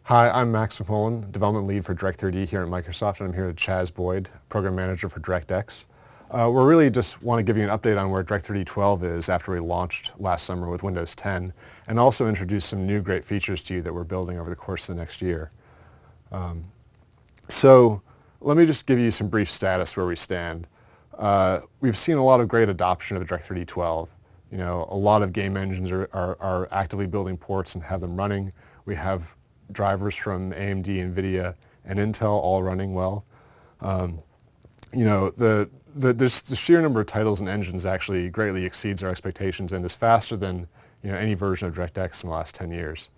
Hi, I'm Max McMullen, Development Lead for Direct3D here at Microsoft, and I'm here with Chaz Boyd, Program Manager for DirectX. We really just want to give you an update on where Direct3D 12 is after we launched last summer with Windows 10, and also introduce some new great features to you that we're building over the course of the next year. So let me just give you some brief status where we stand. We've seen a lot of great adoption of Direct3D 12. You know, a lot of game engines are actively building ports and have them running. We have drivers from AMD, NVIDIA, and Intel all running well. You know, the sheer number of titles and engines actually greatly exceeds our expectations and is faster than any version of DirectX in the last 10 years.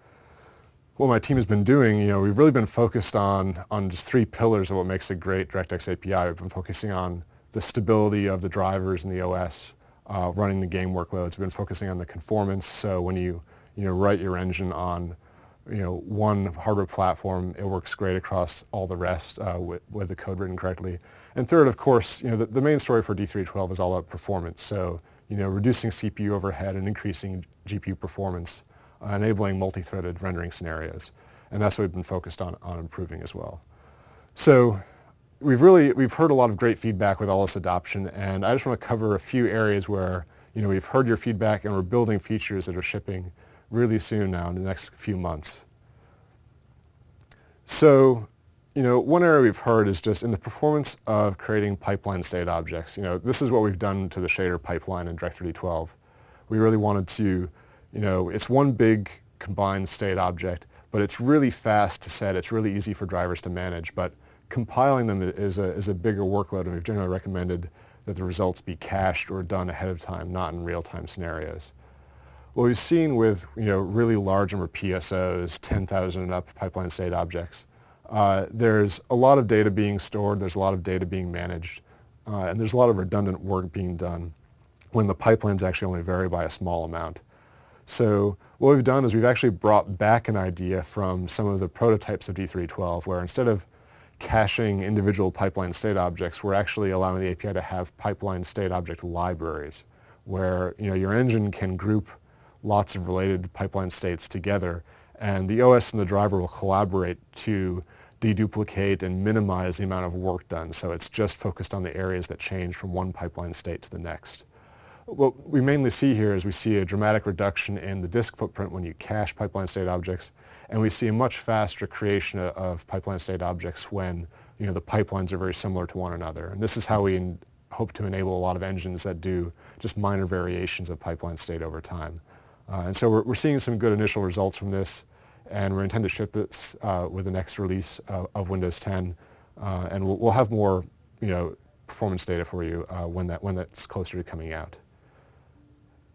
What my team has been doing, we've really been focused on just three pillars of what makes a great DirectX API. We've been focusing on the stability of the drivers and the OS, running the game workloads. We've been focusing on the conformance, so when you write your engine on one hardware platform, it works great across all the rest with the code written correctly. And third, of course, the main story for D312 is all about performance. So, reducing CPU overhead and increasing GPU performance, enabling multi-threaded rendering scenarios. And that's what we've been focused on improving as well. So we've heard a lot of great feedback with all this adoption, and I just want to cover a few areas where we've heard your feedback and we're building features that are shipping really soon now in the next few months. So, one area we've heard is just in the performance of creating pipeline state objects. This is what we've done to the shader pipeline in Direct3D 12. We really wanted to, it's one big combined state object, but it's really fast to set. It's really easy for drivers to manage, but compiling them is a bigger workload, and we've generally recommended that the results be cached or done ahead of time, not in real-time scenarios. What we've seen with really large number of PSOs, 10,000 and up pipeline state objects, there's a lot of data being stored, there's a lot of data being managed, and there's a lot of redundant work being done when the pipelines actually only vary by a small amount. So what we've done is we've actually brought back an idea from some of the prototypes of D312, where instead of caching individual pipeline state objects, we're actually allowing the API to have pipeline state object libraries, where your engine can group lots of related pipeline states together, and the OS and the driver will collaborate to deduplicate and minimize the amount of work done. So it's just focused on the areas that change from one pipeline state to the next. What we mainly see here is we see a dramatic reduction in the disk footprint when you cache pipeline state objects, and we see a much faster creation of pipeline state objects when the pipelines are very similar to one another. And this is how we hope to enable a lot of engines that do just minor variations of pipeline state over time. And so we're seeing some good initial results from this, and we intend to ship this with the next release of Windows 10, and we'll have more performance data for you when that's closer to coming out.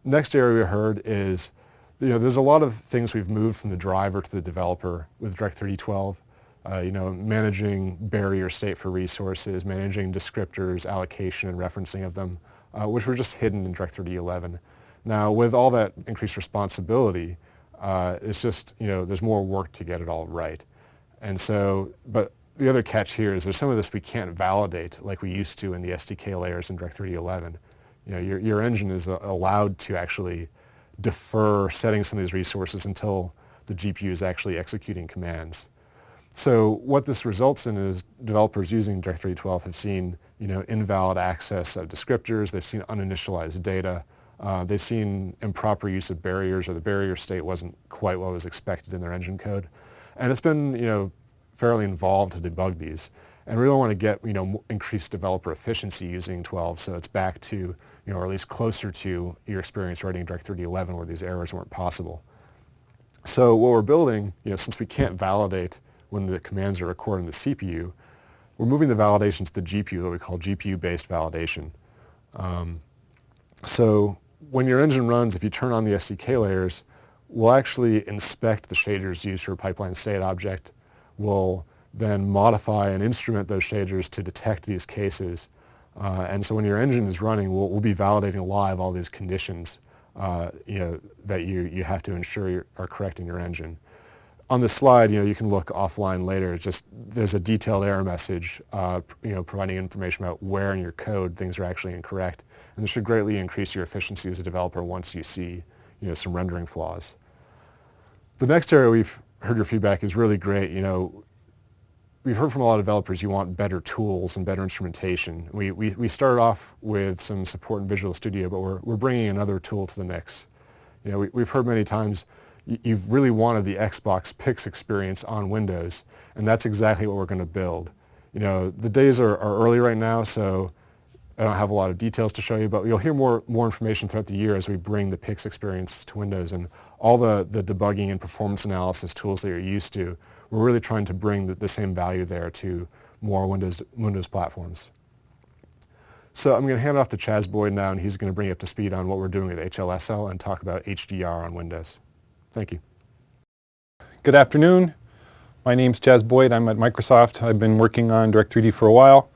Next area we heard is there's a lot of things we've moved from the driver to the developer with Direct3D 12. Managing barrier state for resources, managing descriptors, allocation, and referencing of them, which were just hidden in Direct3D 11. Now, with all that increased responsibility, it's just, there's more work to get it all right. And so, but the other catch here is there's some of this we can't validate like we used to in the SDK layers in Direct3D 11. Your engine is allowed to actually defer setting some of these resources until the GPU is actually executing commands. So what this results in is developers using Direct3D 12 have seen, invalid access of descriptors, they've seen uninitialized data, they've seen improper use of barriers, or the barrier state wasn't quite what was expected in their engine code. And it's been, fairly involved to debug these. And we really want to get, increased developer efficiency using 12, so it's back to, or at least closer to your experience writing Direct3D 11 where these errors weren't possible. So what we're building, since we can't validate when the commands are recorded in the CPU, we're moving the validation to the GPU, that we call GPU-based validation. So when your engine runs, if you turn on the SDK layers, we'll actually inspect the shaders used for a pipeline state object. We'll then modify and instrument those shaders to detect these cases. And so when your engine is running, we'll be validating live all these conditions that you have to ensure are correct in your engine. On this slide, you can look offline later. There's a detailed error message, providing information about where in your code things are actually incorrect, and this should greatly increase your efficiency as a developer once you see, some rendering flaws. The next area we've heard your feedback is really great. We've heard from a lot of developers you want better tools and better instrumentation. We started off with some support in Visual Studio, but we're bringing another tool to the mix. We've heard many times you've really wanted the Xbox Pix experience on Windows, and that's exactly what we're going to build. The days are early right now, so I don't have a lot of details to show you, but you'll hear more information throughout the year as we bring the Pix experience to Windows, and all the debugging and performance analysis tools that you're used to. We're really trying to bring the same value there to more Windows platforms. So I'm going to hand it off to Chaz Boyd now, and he's going to bring you up to speed on what we're doing with HLSL and talk about HDR on Windows. Thank you. Good afternoon. My name's Chaz Boyd. I'm at Microsoft. I've been working on Direct3D for a while.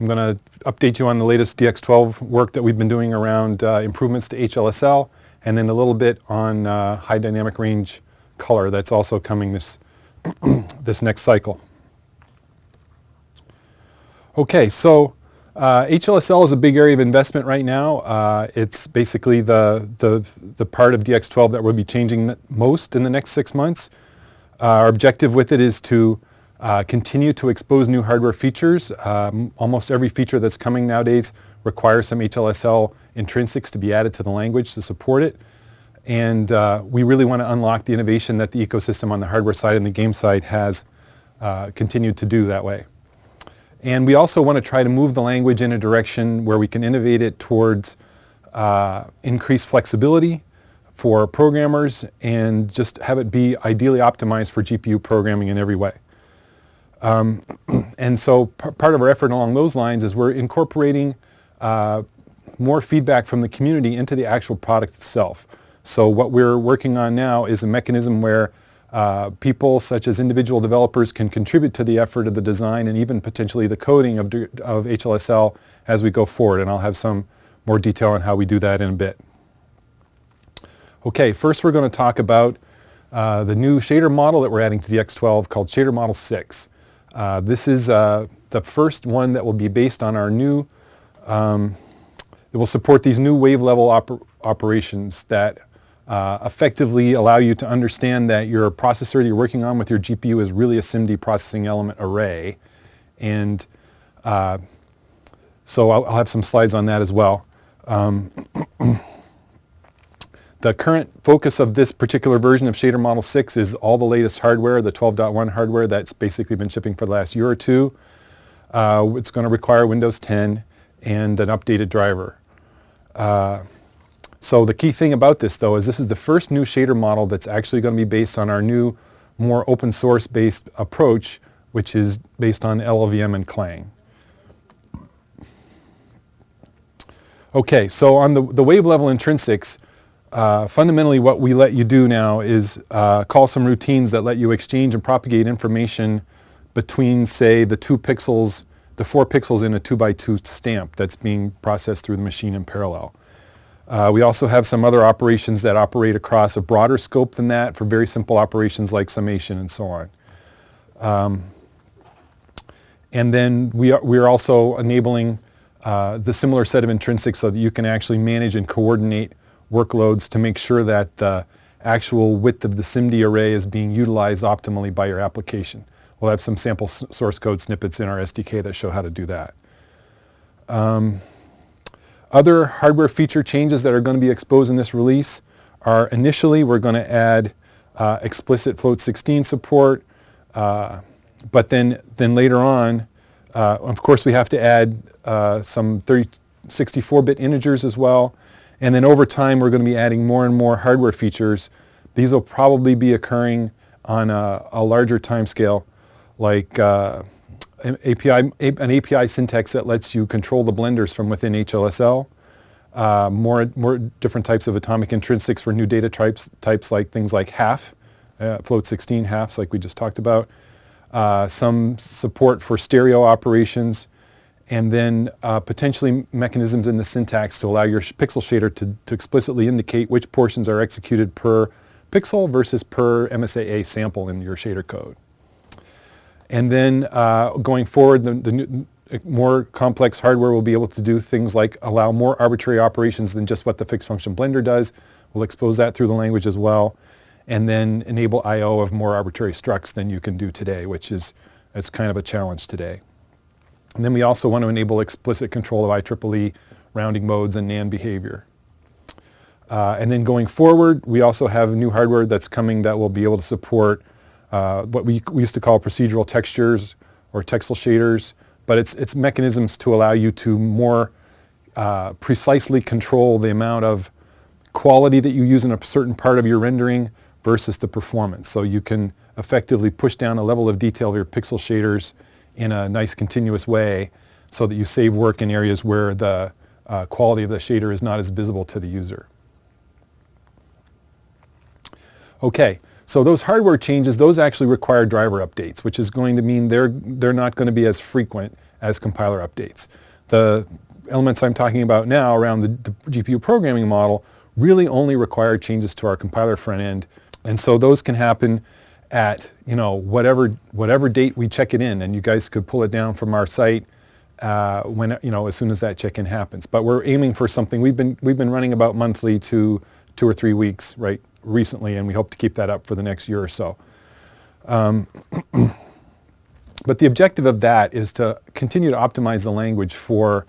I'm going to update you on the latest DX12 work that we've been doing around improvements to HLSL, and then a little bit on high dynamic range color that's also coming this next cycle. Okay, so HLSL is a big area of investment right now. It's basically the part of DX12 that will be changing most in the next 6 months. Our objective with it is to continue to expose new hardware features. Almost every feature that's coming nowadays requires some HLSL intrinsics to be added to the language to support it. And we really want to unlock the innovation that the ecosystem on the hardware side and the game side has continued to do that way. And we also want to try to move the language in a direction where we can innovate it towards increased flexibility for programmers and just have it be ideally optimized for GPU programming in every way. And so part of our effort along those lines is we're incorporating more feedback from the community into the actual product itself. So what we're working on now is a mechanism where people such as individual developers can contribute to the effort of the design and even potentially the coding of HLSL as we go forward. And I'll have some more detail on how we do that in a bit. Okay, first we're going to talk about the new shader model that we're adding to DX12 called Shader Model 6. This is the first one that will be based on our new, it will support these new wave level operations that effectively allow you to understand that your processor that you're working on with your GPU is really a SIMD processing element array. And so I'll have some slides on that as well. The current focus of this particular version of Shader Model 6 is all the latest hardware, the 12.1 hardware that's basically been shipping for the last year or two. It's going to require Windows 10 and an updated driver. So the key thing about this, though, is this is the first new shader model that's actually going to be based on our new, more open source based approach, which is based on LLVM and Clang. Okay, so on the wave level intrinsics, fundamentally what we let you do now is call some routines that let you exchange and propagate information between, say, the 4 pixels in a 2x2 stamp that's being processed through the machine in parallel. We also have some other operations that operate across a broader scope than that for very simple operations like summation and so on. And then we are also enabling the similar set of intrinsics so that you can actually manage and coordinate workloads to make sure that the actual width of the SIMD array is being utilized optimally by your application. We'll have some sample source code snippets in our SDK that show how to do that. Other hardware feature changes that are going to be exposed in this release are initially we're going to add explicit float 16 support, but then later on, of course, we have to add some 64-bit integers as well. And then over time, we're going to be adding more and more hardware features. These will probably be occurring on a larger time scale, like an API syntax that lets you control the blenders from within HLSL. More different types of atomic intrinsics for new data types like things like half, float 16 halves like we just talked about. Some support for stereo operations, and then potentially mechanisms in the syntax to allow your pixel shader to explicitly indicate which portions are executed per pixel versus per MSAA sample in your shader code. And then going forward, the more complex hardware will be able to do things like allow more arbitrary operations than just what the fixed function blender does. We'll expose that through the language as well. and then enable I/O of more arbitrary structs than you can do today, which is it's kind of a challenge today. And then we also want to enable explicit control of IEEE rounding modes and NAND behavior. And then going forward, we also have new hardware that's coming that will be able to support what we used to call procedural textures or texel shaders, but it's mechanisms to allow you to more precisely control the amount of quality that you use in a certain part of your rendering versus the performance. So you can effectively push down a level of detail of your pixel shaders in a nice continuous way so that you save work in areas where the quality of the shader is not as visible to the user. Okay, so those hardware changes, those actually require driver updates, which is going to mean they're not going to be as frequent as compiler updates. The elements I'm talking about now around the GPU programming model really only require changes to our compiler front end, and so those can happen at whatever date we check it in, and you guys could pull it down from our site when as soon as that check-in happens. But we're aiming for something. We've been running about monthly to 2 or 3 weeks right recently, and we hope to keep that up for the next year or so. But the objective of that is to continue to optimize the language for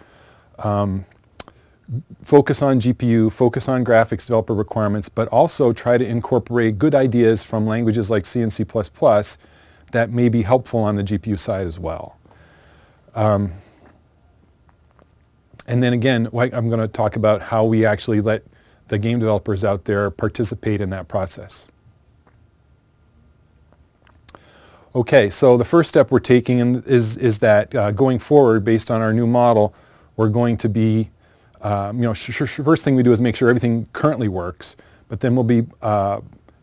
focus on GPU, focus on graphics developer requirements, but also try to incorporate good ideas from languages like C and C++ that may be helpful on the GPU side as well. And then again, I'm going to talk about how we actually let the game developers out there participate in that process. Okay, so the first step we're taking is that going forward, based on our new model, we're going to be, first thing we do is make sure everything currently works, but then we'll be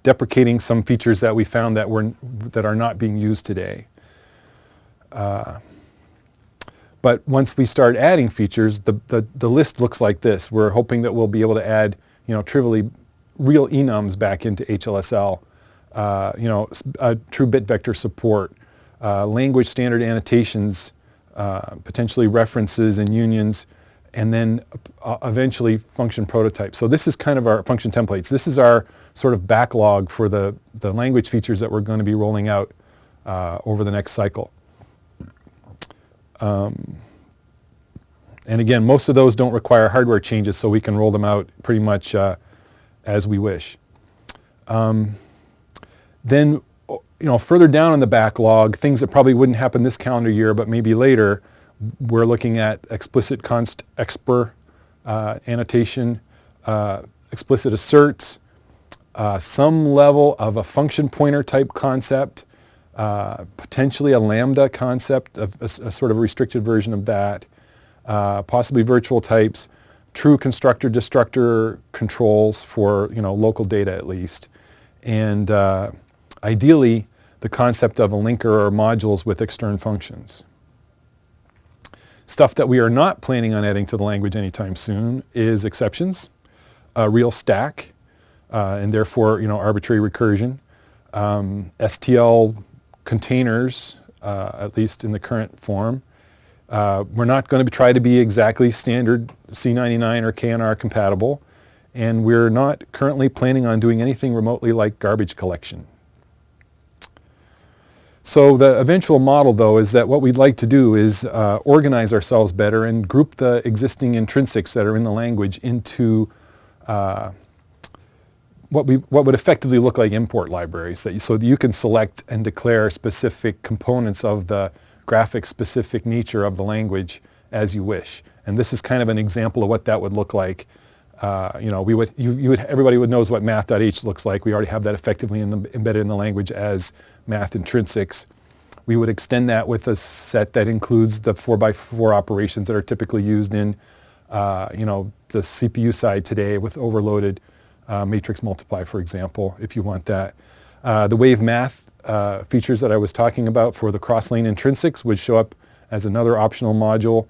deprecating some features that we found that are not being used today. But once we start adding features, the list looks like this. We're hoping that we'll be able to add, trivially real enums back into HLSL, true bit vector support, language standard annotations, potentially references and unions, and then eventually function prototypes. So this is kind of our function templates. This is our sort of backlog for the language features that we're going to be rolling out over the next cycle. And again, most of those don't require hardware changes, so we can roll them out pretty much as we wish. Then, further down in the backlog, things that probably wouldn't happen this calendar year, but maybe later, we're looking at explicit const expr annotation, explicit asserts, some level of a function pointer type concept, potentially a lambda concept, of a sort of restricted version of that, possibly virtual types, true constructor-destructor controls for local data at least, and ideally the concept of a linker or modules with extern functions. Stuff that we are not planning on adding to the language anytime soon is exceptions, a real stack, and therefore arbitrary recursion, STL containers, at least in the current form. We're not going to try to be exactly standard C99 or KNR compatible, and we're not currently planning on doing anything remotely like garbage collection. So the eventual model, though, is that what we'd like to do is organize ourselves better and group the existing intrinsics that are in the language into what would effectively look like import libraries, so that you can select and declare specific components of the graphic-specific nature of the language as you wish. And this is kind of an example of what that would look like. Everybody knows what math.h looks like. We already have that effectively embedded in the language as math intrinsics. We would extend that with a set that includes the 4x4 operations that are typically used in, the CPU side today with overloaded matrix multiply, for example, if you want that. The wave math features that I was talking about for the cross-lane intrinsics would show up as another optional module.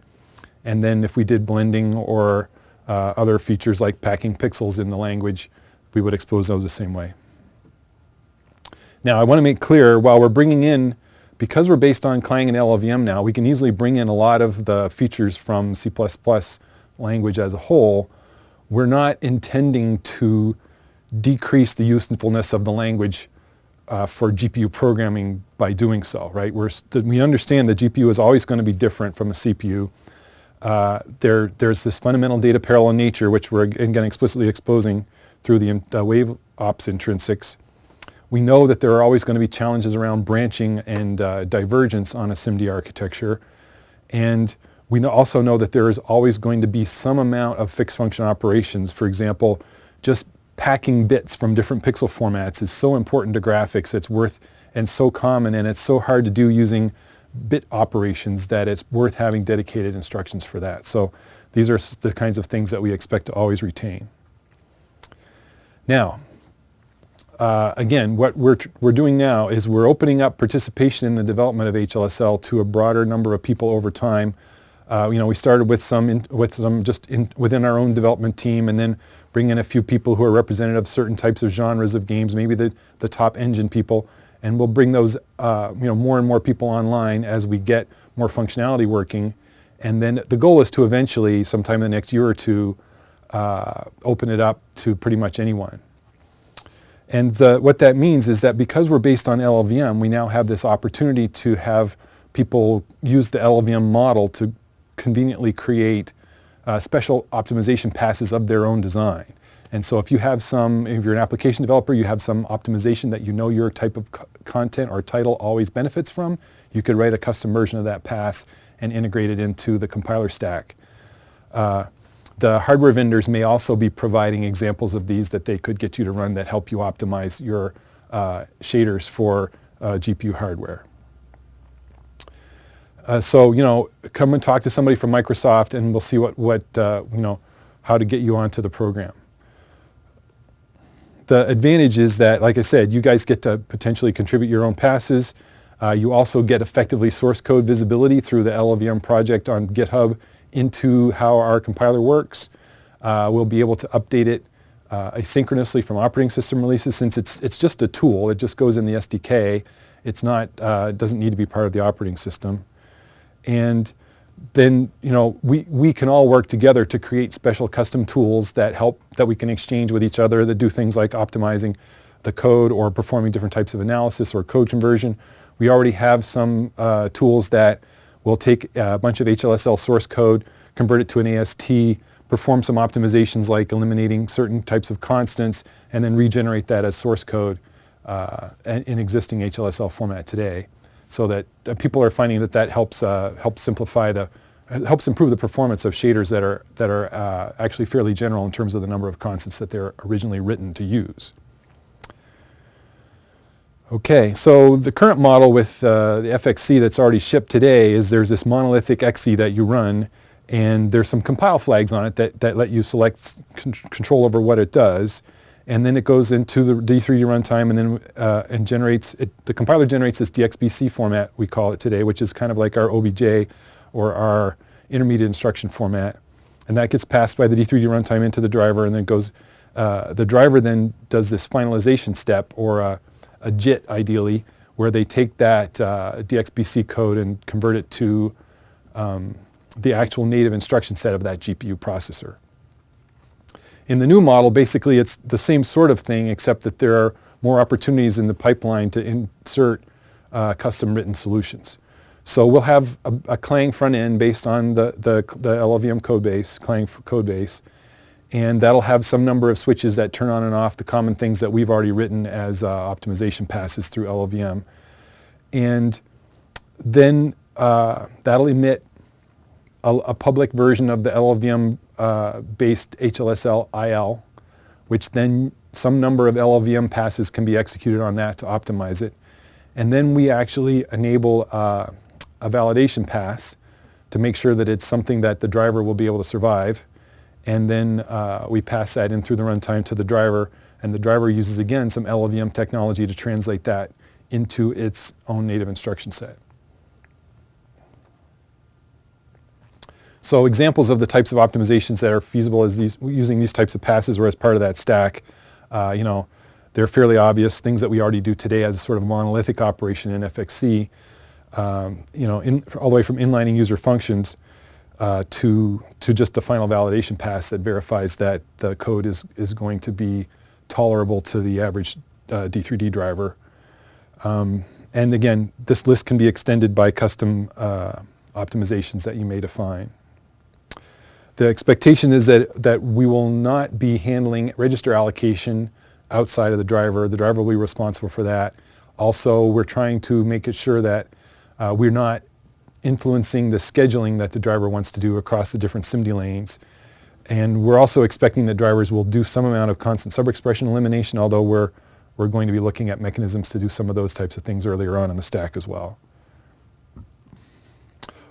And then if we did blending or other features like packing pixels in the language, we would expose those the same way. Now I want to make clear, while we're bringing in, because we're based on Clang and LLVM now, we can easily bring in a lot of the features from C++ language as a whole. We're not intending to decrease the usefulness of the language for GPU programming by doing so, right? We understand the GPU is always going to be different from a CPU. There's this fundamental data parallel nature, which we're again explicitly exposing through the wave ops intrinsics. We know that there are always going to be challenges around branching and divergence on a SIMD architecture. And we also know that there is always going to be some amount of fixed function operations. For example, just packing bits from different pixel formats is so important to graphics. It's worth, and so common, and it's so hard to do using bit operations that it's worth having dedicated instructions for that. So these are the kinds of things that we expect to always retain. Now, again, what we're doing now is we're opening up participation in the development of HLSL to a broader number of people over time. We started with some within our own development team, and then bring in a few people who are representative of certain types of genres of games, maybe the top engine people, and we'll bring those more and more people online as we get more functionality working. And then the goal is to eventually, sometime in the next year or two, open it up to pretty much anyone. And what that means is that because we're based on LLVM, we now have this opportunity to have people use the LLVM model to conveniently create special optimization passes of their own design. And so if you're an application developer, you have some optimization that you know your type of content or title always benefits from, you could write a custom version of that pass and integrate it into the compiler stack. The hardware vendors may also be providing examples of these that they could get you to run that help you optimize your shaders for GPU hardware. So come and talk to somebody from Microsoft, and we'll see how to get you onto the program. The advantage is that, like I said, you guys get to potentially contribute your own passes. You also get effectively source code visibility through the LLVM project on GitHub into how our compiler works. We'll be able to update it asynchronously from operating system releases, since it's just a tool. It just goes in the SDK. It's not, it doesn't need to be part of the operating system. And then we can all work together to create special custom tools that we can exchange with each other, that do things like optimizing the code or performing different types of analysis or code conversion. We already have some tools that will take a bunch of HLSL source code, convert it to an AST, perform some optimizations like eliminating certain types of constants, and then regenerate that as source code in existing HLSL format today. So that people are finding that helps helps improve the performance of shaders that are actually fairly general in terms of the number of constants that they're originally written to use. Okay, so the current model with the FXC that's already shipped today is there's this monolithic XC that you run, and there's some compile flags on it that let you select control over what it does. And then it goes into the D3D runtime, and then the compiler generates this DXBC format, we call it today, which is kind of like our OBJ or our intermediate instruction format. And that gets passed by the D3D runtime into the driver, and then goes, the driver then does this finalization step, or a JIT ideally, where they take that DXBC code and convert it to the actual native instruction set of that GPU processor. In the new model, basically it's the same sort of thing, except that there are more opportunities in the pipeline to insert custom written solutions. So we'll have a Clang front end based on the LLVM code base, Clang code base, and that'll have some number of switches that turn on and off the common things that we've already written as optimization passes through LLVM. And then that'll emit a public version of the LLVM based HLSL IL, which then some number of LLVM passes can be executed on that to optimize it. And then we actually enable a validation pass to make sure that it's something that the driver will be able to survive. And then we pass that in through the runtime to the driver, and the driver uses, again, some LLVM technology to translate that into its own native instruction set. So examples of the types of optimizations that are feasible as using these types of passes or as part of that stack, they're fairly obvious, things that we already do today as a sort of monolithic operation in FXC, all the way from inlining user functions to just the final validation pass that verifies that the code is going to be tolerable to the average D3D driver. And again, this list can be extended by custom optimizations that you may define. The expectation is that we will not be handling register allocation outside of the driver. The driver will be responsible for that. Also, we're trying to make it sure that we're not influencing the scheduling that the driver wants to do across the different SIMD lanes. And we're also expecting that drivers will do some amount of constant subexpression elimination, although we're going to be looking at mechanisms to do some of those types of things earlier on in the stack as well.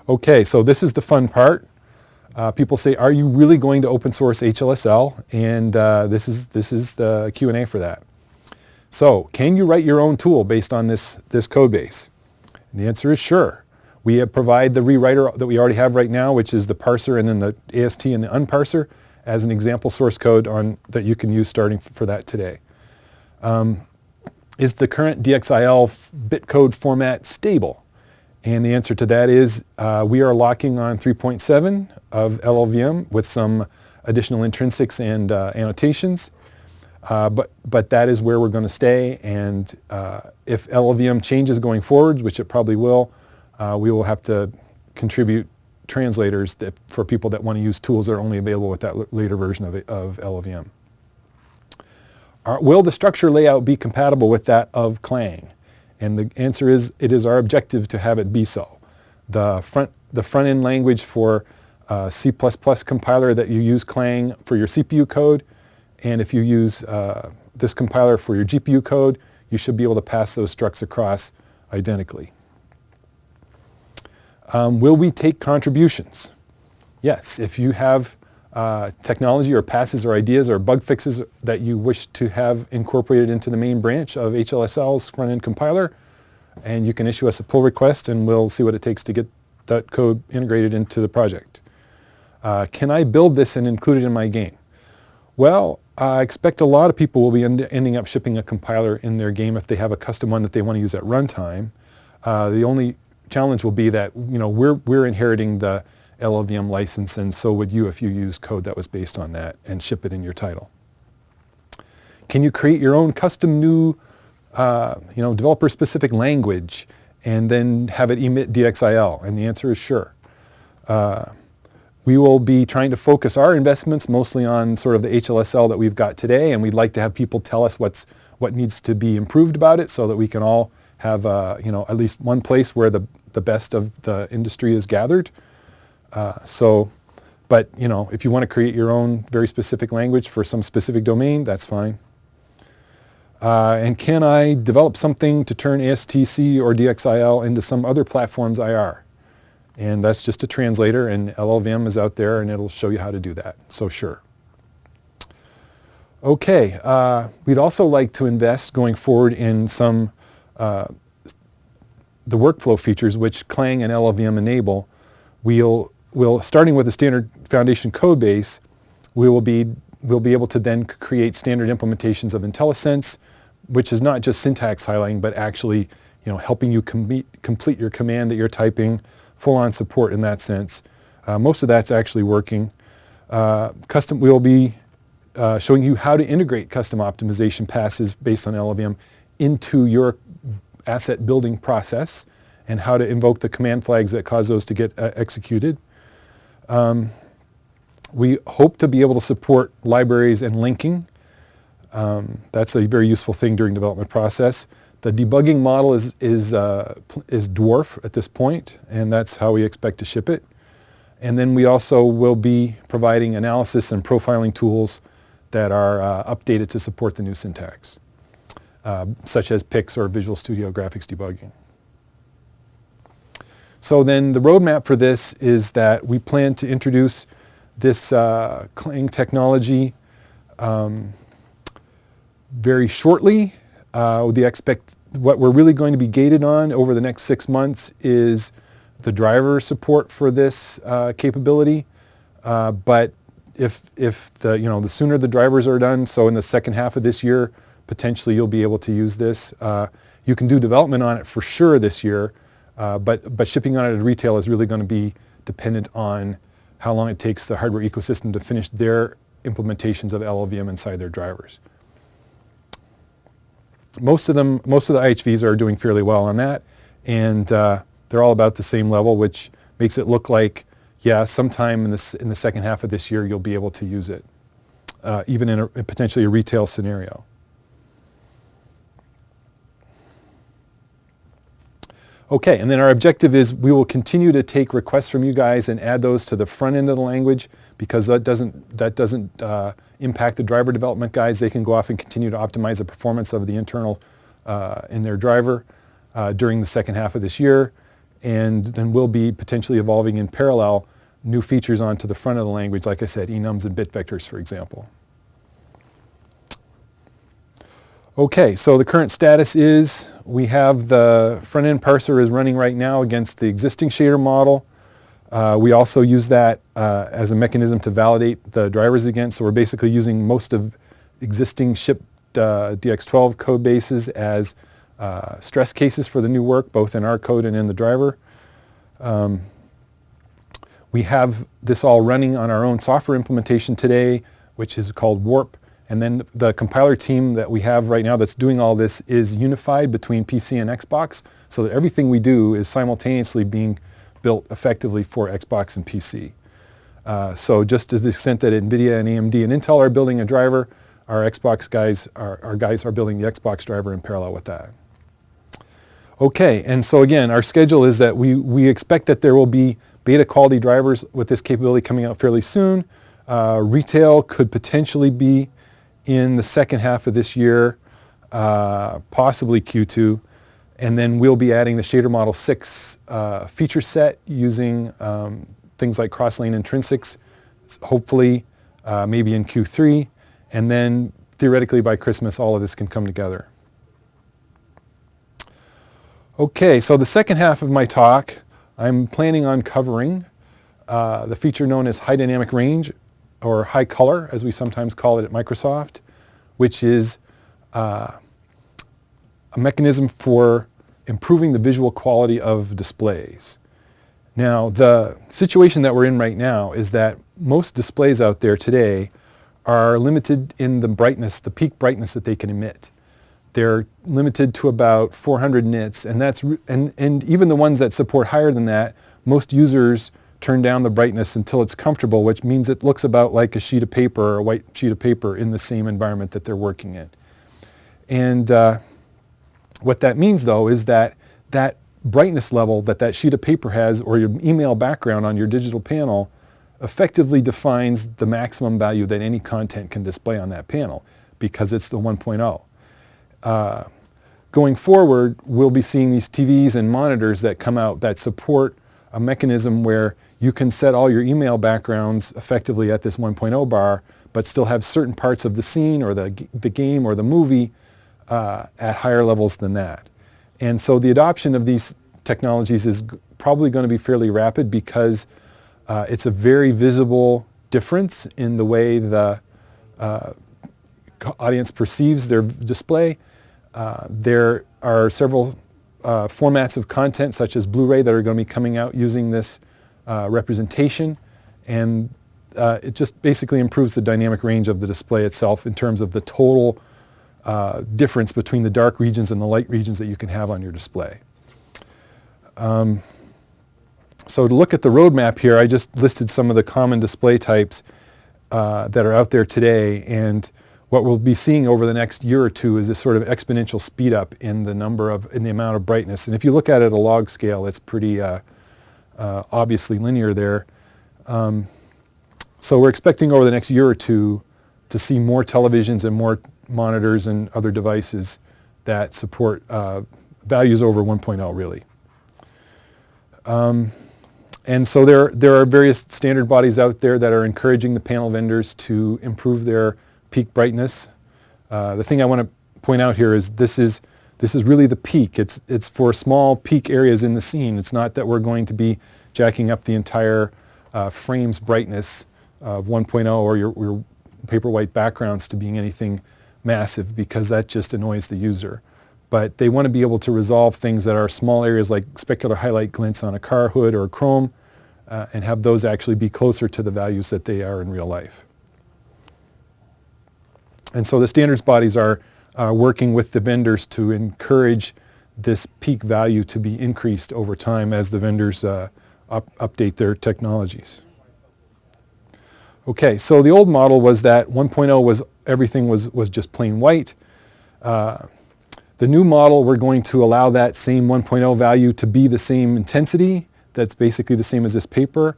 Okay, so this is the fun part. People say, are you really going to open source HLSL? And this is the Q&A for that. So can you write your own tool based on this code base? And the answer is sure. We provide the rewriter that we already have right now, which is the parser and then the AST and the unparser as an example source code that you can use starting for that today. Is the current DXIL bitcode format stable? And the answer to that is we are locking on 3.7 of LLVM with some additional intrinsics and annotations. But that is where we're going to stay. And if LLVM changes going forward, which it probably will, we will have to contribute translators for people that want to use tools that are only available with that later version of LLVM. Will the structure layout be compatible with that of Clang? And the answer is it is our objective to have it be so. The front-end language for C++ compiler that you use Clang for your CPU code, and if you use this compiler for your GPU code, you should be able to pass those structs across identically. Will we take contributions? Yes, if you have technology or passes or ideas or bug fixes that you wish to have incorporated into the main branch of HLSL's front-end compiler, and you can issue us a pull request and we'll see what it takes to get that code integrated into the project. Can I build this and include it in my game? Well, I expect a lot of people will be ending up shipping a compiler in their game if they have a custom one that they want to use at runtime. The only challenge will be that we're inheriting the LLVM license, and so would you if you use code that was based on that and ship it in your title. Can you create your own custom new developer-specific language and then have it emit DXIL? And the answer is sure. We will be trying to focus our investments mostly on sort of the HLSL that we've got today, and we'd like to have people tell us what needs to be improved about it so that we can all have at least one place where the best of the industry is gathered. But if you want to create your own very specific language for some specific domain, that's fine. And can I develop something to turn ASTC or DXIL into some other platform's IR? And that's just a translator, and LLVM is out there and it'll show you how to do that, so sure. Okay, we'd also like to invest going forward in some the workflow features which Clang and LLVM enable. We'll starting with a standard foundation code base, we'll be able to then create standard implementations of IntelliSense, which is not just syntax highlighting, but actually helping you complete your command that you're typing, full-on support in that sense. Most of that's actually working. We'll be showing you how to integrate custom optimization passes based on LLVM into your asset building process and how to invoke the command flags that cause those to get executed. We hope to be able to support libraries and linking. That's a very useful thing during development process. The debugging model is dwarf at this point, and that's how we expect to ship it. And then we also will be providing analysis and profiling tools that are updated to support the new syntax, such as PIX or Visual Studio Graphics debugging. So then the roadmap for this is that we plan to introduce this Clang technology very shortly. What we're really going to be gated on over the next 6 months is the driver support for this capability. But if the sooner the drivers are done, so in the second half of this year, potentially you'll be able to use this. You can do development on it for sure this year, but shipping on it at retail is really going to be dependent on how long it takes the hardware ecosystem to finish their implementations of LLVM inside their drivers. most of the IHVs are doing fairly well on that, and they're all about the same level, which makes it look like, yeah, sometime in the second half of this year you'll be able to use it, even in potentially a retail scenario. Okay, and then our objective is we will continue to take requests from you guys and add those to the front end of the language, because that doesn't impact the driver development guys. They can go off and continue to optimize the performance of the internal in their driver during the second half of this year, and then we'll be potentially evolving in parallel new features onto the front of the language, like I said, enums and bit vectors, for example. Okay, so the current status is we have the front-end parser is running right now against the existing shader model. We also use that as a mechanism to validate the drivers against, so we're basically using most of existing shipped DX12 code bases as stress cases for the new work, both in our code and in the driver. We have this all running on our own software implementation today, which is called Warp. And then the compiler team that we have right now that's doing all this is unified between PC and Xbox, so that everything we do is simultaneously being built effectively for Xbox and PC. So just to the extent that NVIDIA and AMD and Intel are building a driver, our Xbox guys, our guys are building the Xbox driver in parallel with that. Okay, and so again, our schedule is that we expect that there will be beta quality drivers with this capability coming out fairly soon. Retail could potentially be in the second half of this year, possibly Q2, and then we'll be adding the Shader Model 6 feature set using things like cross-lane intrinsics, hopefully maybe in Q3, and then theoretically by Christmas all of this can come together. Okay, so the second half of my talk, I'm planning on covering the feature known as high dynamic range, or high color, as we sometimes call it at Microsoft, which is a mechanism for improving the visual quality of displays. Now, the situation that we're in right now is that most displays out there today are limited in the brightness, the peak brightness that they can emit. They're limited to about 400 nits, and and even the ones that support higher than that, most users turn down the brightness until it's comfortable, which means it looks about like a sheet of paper or a white sheet of paper in the same environment that they're working in. And what that means, though, is that that brightness level that sheet of paper has, or your email background on your digital panel, effectively defines the maximum value that any content can display on that panel, because it's the 1.0. Going forward, we'll be seeing these TVs and monitors that come out that support a mechanism where you can set all your email backgrounds effectively at this 1.0 bar, but still have certain parts of the scene or the game or the movie at higher levels than that. And so the adoption of these technologies is probably going to be fairly rapid, because it's a very visible difference in the way the audience perceives their display. There are several formats of content, such as Blu-ray, that are going to be coming out using this representation, and it just basically improves the dynamic range of the display itself in terms of the total difference between the dark regions and the light regions that you can have on your display. So to look at the roadmap here, I just listed some of the common display types that are out there today, and what we'll be seeing over the next year or two is this sort of exponential speed up in the amount of brightness. And if you look at it at a log scale, it's pretty obviously linear there. So we're expecting over the next year or two to see more televisions and more monitors and other devices that support values over 1.0, really. And so there are various standard bodies out there that are encouraging the panel vendors to improve their peak brightness. The thing I want to point out here is this is really the peak. It's for small peak areas in the scene. It's not that we're going to be jacking up the entire frame's brightness of 1.0 or your paper white backgrounds to being anything massive, because that just annoys the user. But they want to be able to resolve things that are small areas like specular highlight glints on a car hood or chrome, and have those actually be closer to the values that they are in real life. And so the standards bodies are working with the vendors to encourage this peak value to be increased over time as the vendors update their technologies. Okay, so the old model was that 1.0 was everything was just plain white. The new model, we're going to allow that same 1.0 value to be the same intensity, that's basically the same as this paper,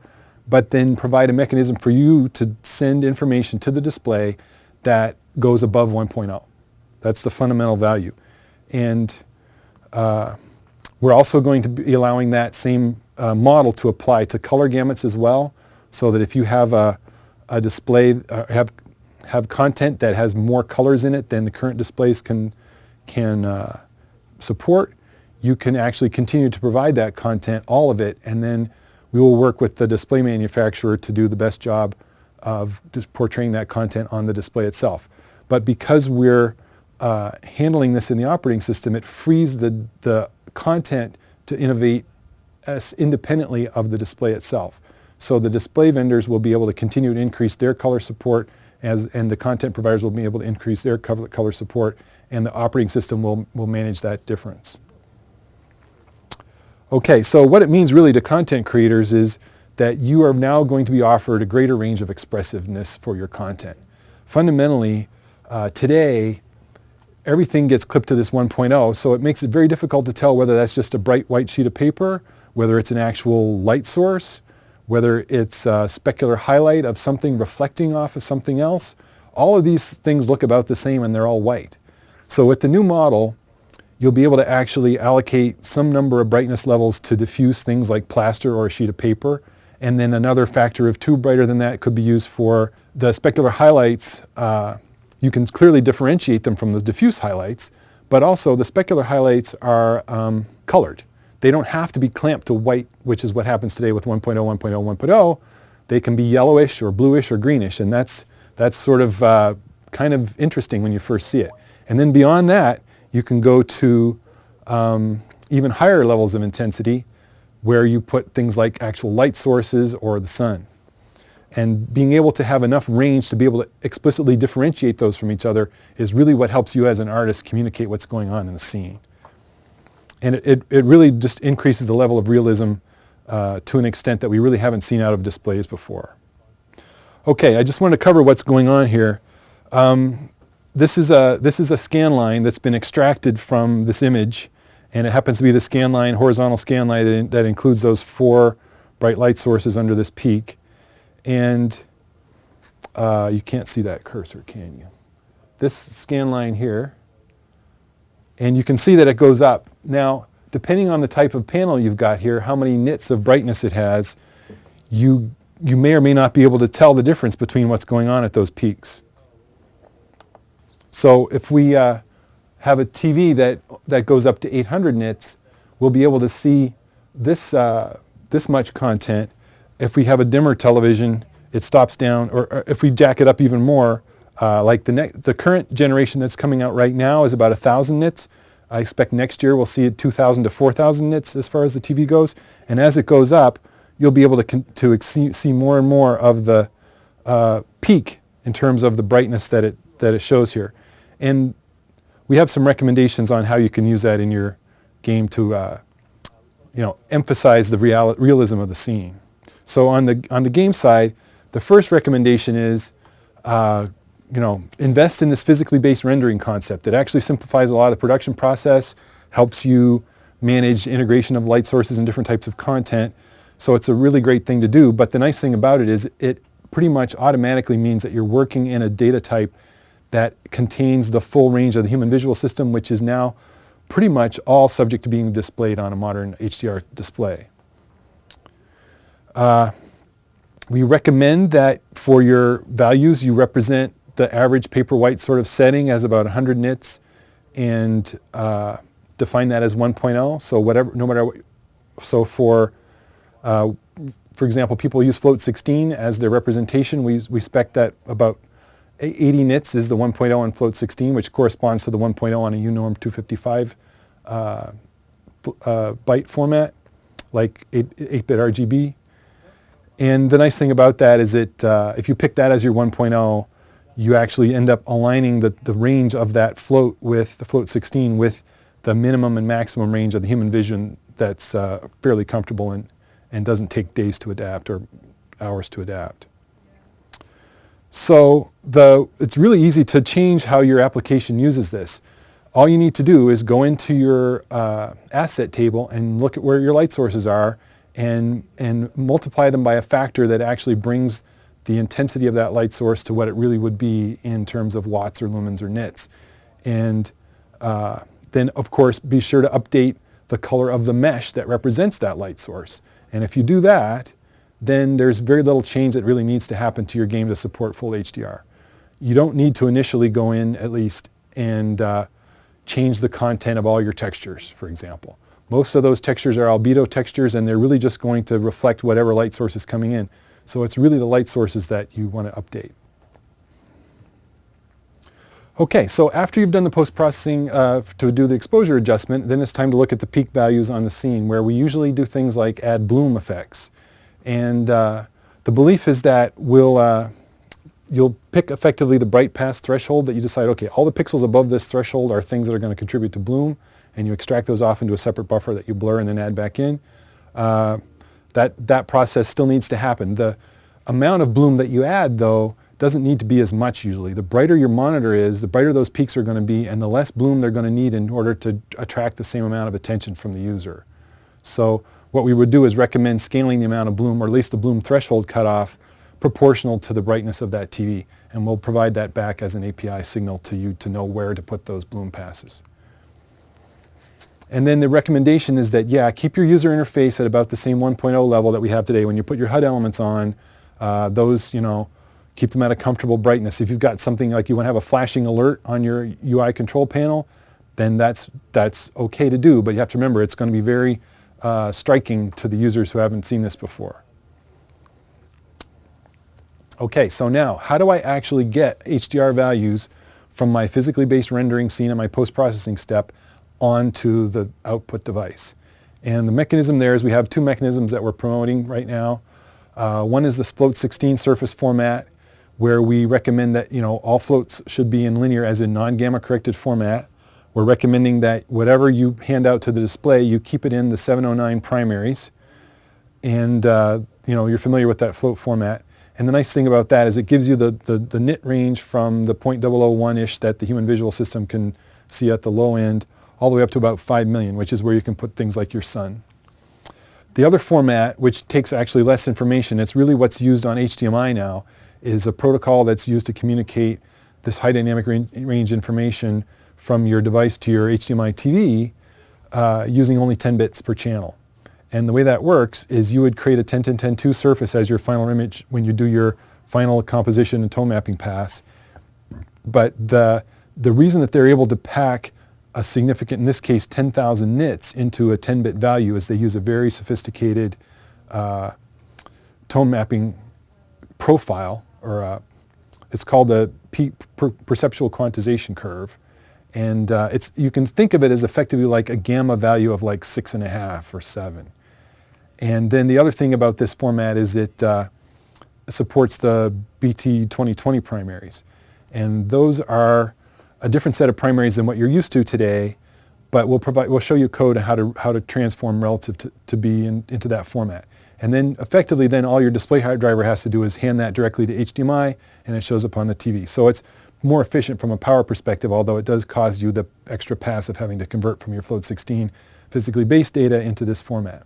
but then provide a mechanism for you to send information to the display that goes above 1.0. That's the fundamental value. And we're also going to be allowing that same model to apply to color gamuts as well, so that if you have a display, have content that has more colors in it than the current displays can support, you can actually continue to provide that content, all of it, and then we will work with the display manufacturer to do the best job of just portraying that content on the display itself. But because we're handling this in the operating system, it frees the content to innovate as independently of the display itself. So the display vendors will be able to continue to increase their color support, and the content providers will be able to increase their color support, and the operating system will manage that difference. Okay, so what it means really to content creators is that you are now going to be offered a greater range of expressiveness for your content. Fundamentally, today, everything gets clipped to this 1.0, so it makes it very difficult to tell whether that's just a bright white sheet of paper, whether it's an actual light source, whether it's a specular highlight of something reflecting off of something else. All of these things look about the same and they're all white. So with the new model, you'll be able to actually allocate some number of brightness levels to diffuse things like plaster or a sheet of paper, and then another factor of 2 brighter than that could be used for the specular highlights. You can clearly differentiate them from the diffuse highlights, but also the specular highlights are colored. They don't have to be clamped to white, which is what happens today with 1.0, 1.0, 1.0. They can be yellowish or bluish or greenish, and that's sort of kind of interesting when you first see it. And then beyond that, you can go to even higher levels of intensity where you put things like actual light sources or the sun. And being able to have enough range to be able to explicitly differentiate those from each other is really what helps you as an artist communicate what's going on in the scene. And it really just increases the level of realism to an extent that we really haven't seen out of displays before. Okay, I just want to cover what's going on here. This is a scan line that's been extracted from this image, and it happens to be the scan line, horizontal scan line that includes those 4 bright light sources under this peak. And you can't see that cursor, can you? This scan line here, and you can see that it goes up. Now, depending on the type of panel you've got here, how many nits of brightness it has, you may or may not be able to tell the difference between what's going on at those peaks. So if we have a TV that goes up to 800 nits, we'll be able to see this much content. If we have a dimmer television, it stops down, or if we jack it up even more, like the current generation that's coming out right now is about 1,000 nits. I expect next year we'll see it 2,000 to 4,000 nits as far as the TV goes. And as it goes up, you'll be able to see more and more of the peak in terms of the brightness that it shows here. And we have some recommendations on how you can use that in your game to emphasize the realism of the scene. So on the game side, the first recommendation is invest in this physically based rendering concept. It actually simplifies a lot of the production process, helps you manage integration of light sources and different types of content. So it's a really great thing to do. But the nice thing about it is it pretty much automatically means that you're working in a data type that contains the full range of the human visual system, which is now pretty much all subject to being displayed on a modern HDR display. We recommend that for your values, you represent the average paper white sort of setting as about 100 nits, and define that as 1.0. So whatever, no matter what. So for example, people use float 16 as their representation. We spec that about 80 nits is the 1.0 on float 16, which corresponds to the 1.0 on a UNorm 255 byte format, like 8-bit RGB. And the nice thing about that is that if you pick that as your 1.0, you actually end up aligning the range of that float with the float 16 with the minimum and maximum range of the human vision that's fairly comfortable and doesn't take days to adapt or hours to adapt. So it's really easy to change how your application uses this. All you need to do is go into your asset table and look at where your light sources are and multiply them by a factor that actually brings the intensity of that light source to what it really would be in terms of watts or lumens or nits. And then, of course, be sure to update the color of the mesh that represents that light source. And if you do that, then there's very little change that really needs to happen to your game to support full HDR. You don't need to initially go in, at least, and change the content of all your textures, for example. Most of those textures are albedo textures, and they're really just going to reflect whatever light source is coming in. So it's really the light sources that you want to update. Okay, so after you've done the post-processing to do the exposure adjustment, then it's time to look at the peak values on the scene, where we usually do things like add bloom effects. And the belief is that you'll pick effectively the bright pass threshold that you decide, okay, all the pixels above this threshold are things that are going to contribute to bloom, and you extract those off into a separate buffer that you blur and then add back in. That process still needs to happen. The amount of bloom that you add, though, doesn't need to be as much usually. The brighter your monitor is, the brighter those peaks are going to be, and the less bloom they're going to need in order to attract the same amount of attention from the user. So what we would do is recommend scaling the amount of bloom, or at least the bloom threshold cutoff, proportional to the brightness of that TV. And we'll provide that back as an API signal to you to know where to put those bloom passes. And then the recommendation is that, yeah, keep your user interface at about the same 1.0 level that we have today. When you put your HUD elements on, those, keep them at a comfortable brightness. If you've got something like you want to have a flashing alert on your UI control panel, then that's okay to do, but you have to remember it's going to be very striking to the users who haven't seen this before. Okay, so now, how do I actually get HDR values from my physically based rendering scene and my post-processing step onto the output device? And the mechanism there is we have two mechanisms that we're promoting right now. One is the float 16 surface format, where we recommend that all floats should be in linear, as in non-gamma corrected format. We're recommending that whatever you hand out to the display, you keep it in the 709 primaries. And you're familiar with that float format. And the nice thing about that is it gives you the nit range from the 0.001-ish that the human visual system can see at the low end, all the way up to about 5 million, which is where you can put things like your sun. The other format, which takes actually less information, it's really what's used on HDMI now, is a protocol that's used to communicate this high dynamic range information from your device to your HDMI TV using only 10 bits per channel. And the way that works is you would create a 10-10-10-2 surface as your final image when you do your final composition and tone mapping pass. But the reason that they're able to pack a significant, in this case 10,000 nits, into a 10-bit value is they use a very sophisticated tone mapping profile, or it's called the perceptual quantization curve. And you can think of it as effectively like a gamma value of like 6.5 or 7. And then the other thing about this format is it supports the BT 2020 primaries. And those are a different set of primaries than what you're used to today, but we'll show you code on how to transform relative to be into that format. And then effectively all your display hard driver has to do is hand that directly to HDMI, and it shows up on the TV. So it's more efficient from a power perspective, although it does cause you the extra pass of having to convert from your float 16 physically based data into this format.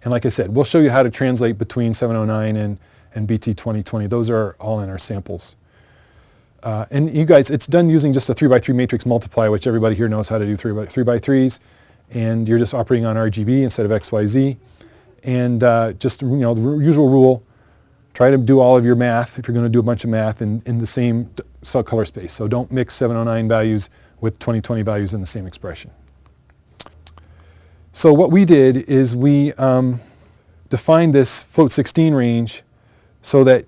And like I said, we'll show you how to translate between 709 and BT 2020. Those are all in our samples. And you guys, it's done using just a 3x3 matrix multiply, which everybody here knows how to do 3x3s. And you're just operating on RGB instead of XYZ. And just, the usual rule, try to do all of your math, if you're going to do a bunch of math, in the same cell color space. So don't mix 709 values with 2020 values in the same expression. So what we did is we defined this float 16 range so that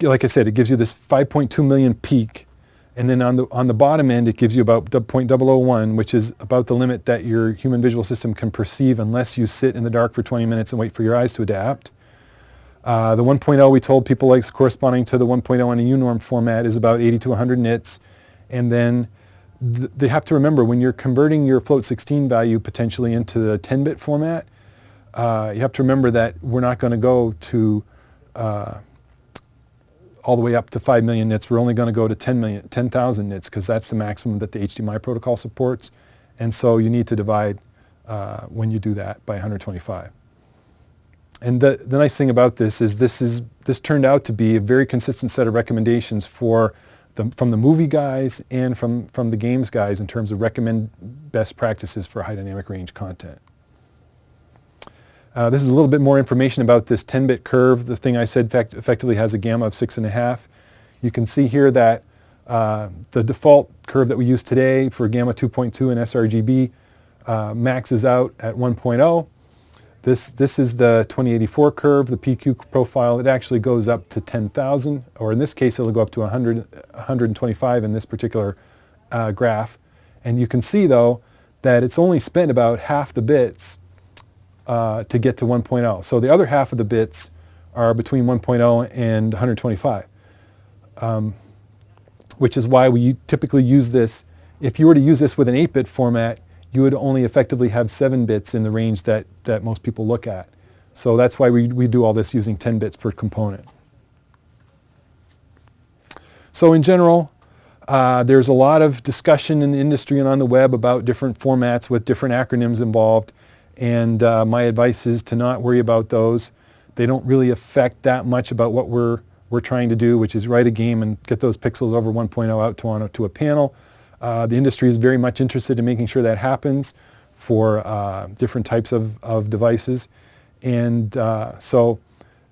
like I said, it gives you this 5.2 million peak, and then on the bottom end it gives you about 0.001, which is about the limit that your human visual system can perceive unless you sit in the dark for 20 minutes and wait for your eyes to adapt. The 1.0 we told people is corresponding to the 1.0 in a UNorm format is about 80 to 100 nits. And then they have to remember when you're converting your float 16 value potentially into the 10-bit format, you have to remember that we're not going to go to all the way up to 5 million nits. We're only going to go to 10,000 nits because that's the maximum that the HDMI protocol supports. And so you need to divide when you do that by 125. And the nice thing about this is this turned out to be a very consistent set of recommendations from the movie guys and from the games guys in terms of recommend best practices for high dynamic range content. This is a little bit more information about this 10-bit curve. The thing I said effectively has a gamma of 6.5. You can see here that the default curve that we use today for gamma 2.2 and sRGB maxes out at 1.0. This is the 2084 curve, the PQ profile. It actually goes up to 10,000, or in this case it'll go up to 125 in this particular graph. And you can see though that it's only spent about half the bits to get to 1.0. So the other half of the bits are between 1.0 and 125, which is why we typically use this. If you were to use this with an 8-bit format, you would only effectively have 7 bits in the range that most people look at. So that's why we do all this using 10 bits per component. So in general, there's a lot of discussion in the industry and on the web about different formats with different acronyms involved. And my advice is to not worry about those. They don't really affect that much about what we're trying to do, which is write a game and get those pixels over 1.0 out to a panel. The industry is very much interested in making sure that happens for different types of devices. And so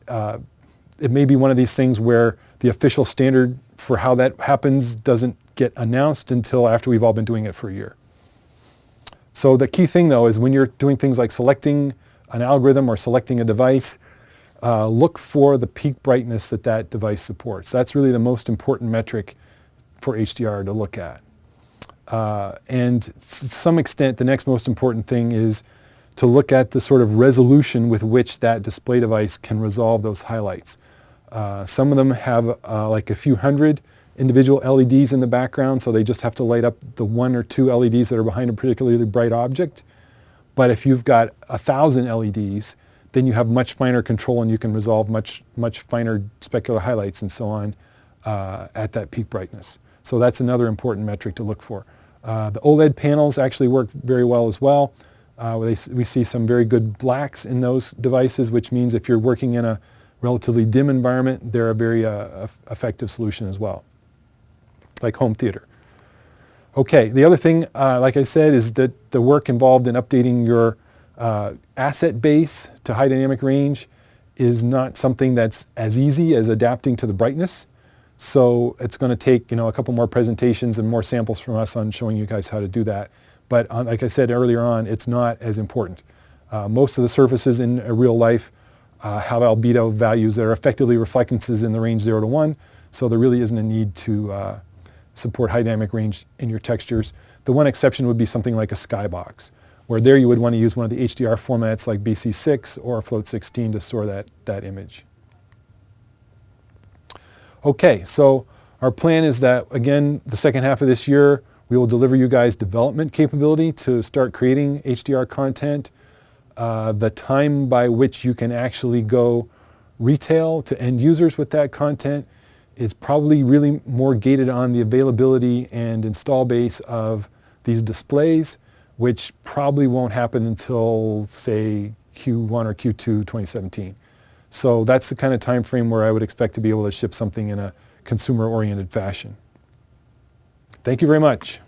it may be one of these things where the official standard for how that happens doesn't get announced until after we've all been doing it for a year. So the key thing though is when you're doing things like selecting an algorithm or selecting a device, look for the peak brightness that device supports. That's really the most important metric for HDR to look at. And to some extent, the next most important thing is to look at the sort of resolution with which that display device can resolve those highlights. Some of them have like a few hundred individual LEDs in the background, so they just have to light up the 1 or 2 LEDs that are behind a particularly bright object. But if you've got 1,000 LEDs, then you have much finer control and you can resolve much finer specular highlights and so on at that peak brightness. So that's another important metric to look for. The OLED panels actually work very well as well. We see some very good blacks in those devices, which means if you're working in a relatively dim environment, they're a very effective solution as well, like home theater. Okay, the other thing, like I said, is that the work involved in updating your asset base to high dynamic range is not something that's as easy as adapting to the brightness. So it's going to take a couple more presentations and more samples from us on showing you guys how to do that. But like I said earlier on, it's not as important. Most of the surfaces in real life have albedo values that are effectively reflectances in the range 0 to 1. So there really isn't a need to support high dynamic range in your textures. The one exception would be something like a skybox, where there you would want to use one of the HDR formats like BC6 or Float 16 to store that image. Okay, so our plan is that, again, the second half of this year, we will deliver you guys development capability to start creating HDR content. The time by which you can actually go retail to end users with that content is probably really more gated on the availability and install base of these displays, which probably won't happen until, say, Q1 or Q2 2017. So that's the kind of time frame where I would expect to be able to ship something in a consumer-oriented fashion. Thank you very much.